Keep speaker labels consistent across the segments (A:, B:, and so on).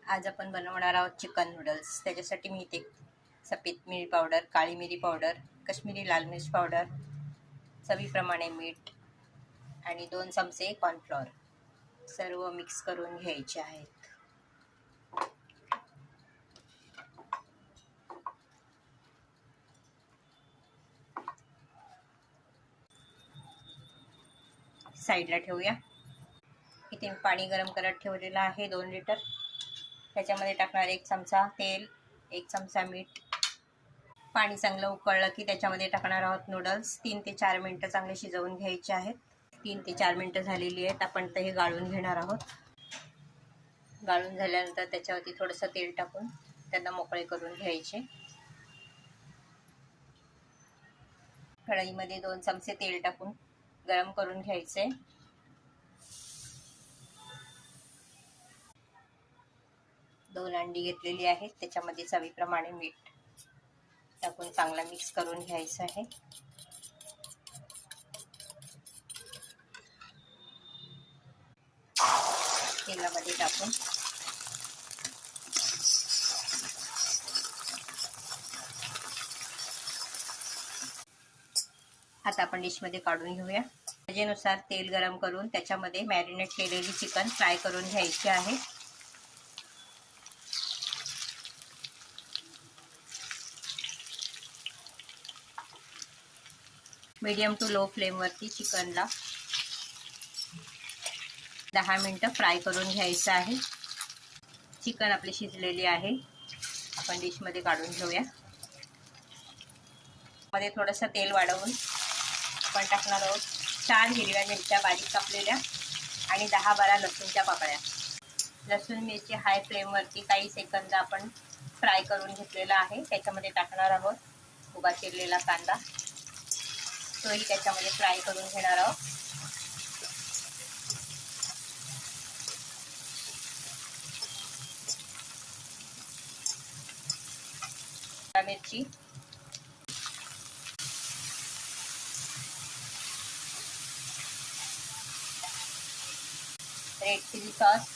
A: आज आपण बनवणार आहोत चिकन नूडल्स। त्याच्यासाठी मी इथे सफेद मिरी पावडर, काळी मिरी पावडर, काश्मीरी लाल मिर्च पावडर, चवीप्रमाणे मीठ आणि 2 चमचे कॉर्नफ्लॉवर सर्व मिक्स करून घ्यायचे आहेत। साईडला ठेवूया। इथे मी पाणी गरम करत ठेवलेलं आहे 2 लिटर। त्याच्यामध्ये टाकणार 1 चमचा तेल, 1 चमचा मीठ। पाणी चांगलं उकळलं की त्याच्यामध्ये टाकणार आहोत नूडल्स। 3 ते 4 मिनिटं चांगले शिजवून घ्यायचे आहेत। 3 ते 4 मिनिटं झालेली आहेत। आपण ते गाळून घेणार आहोत। गाळून झाल्यानंतर त्याच्यावरती थोडंसं तेल टाकून त्यांना मोकळे करून घ्यायचे। कढईमध्ये 2 चमचे तेल टाकून गरम करून घ्यायचे। 2 अंडी घेतलेली आहेत, त्याच्यामध्ये चवीप्रमाणे मीठ टाकून चांगला मिक्स करून घ्यायचं आहे। तेलामध्ये टाकून आता आपण डिशमध्ये काढून घेऊया। त्याच्यानुसार तेल गरम करून त्याच्यामध्ये मॅरिनेट केलेली चिकन फ्राय करून घ्यायची आहे। मीडियम टू लो फ्लेमवरती चिकनला 10 मिनिटं फ्राय करून घ्यायचं आहे। चिकन आपली शिजलेली आहे। आपण डिशमध्ये काढून घेऊया। मध्ये थोडंसं तेल वाढवून आपण टाकणार आहोत 4 हिरव्या मिरच्या बारीक कापलेल्या आणि 10-12 लसूणच्या पाकळ्या। लसूण मिरची हाय फ्लेमवरती काही सेकंद आपण फ्राय करून घेतलेला आहे। त्याच्यामध्ये टाकणार आहोत उभा चिरलेला कांदा, तोही त्याच्यामध्ये फ्राय करून घेणार आहोत। मिरची, red chilli sauce,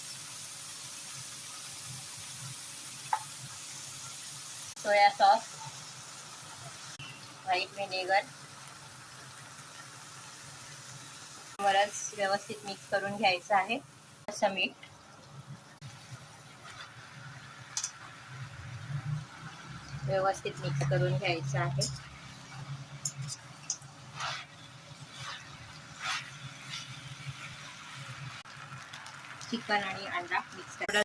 A: soya sauce, white vinegar, बरंच व्यवस्थित मिक्स करून घ्यायचं आहे। असं मीठ, व्यवस्थित मिक्स करून घ्यायचं आहे। चिकन आणि अंडा मिक्स करा।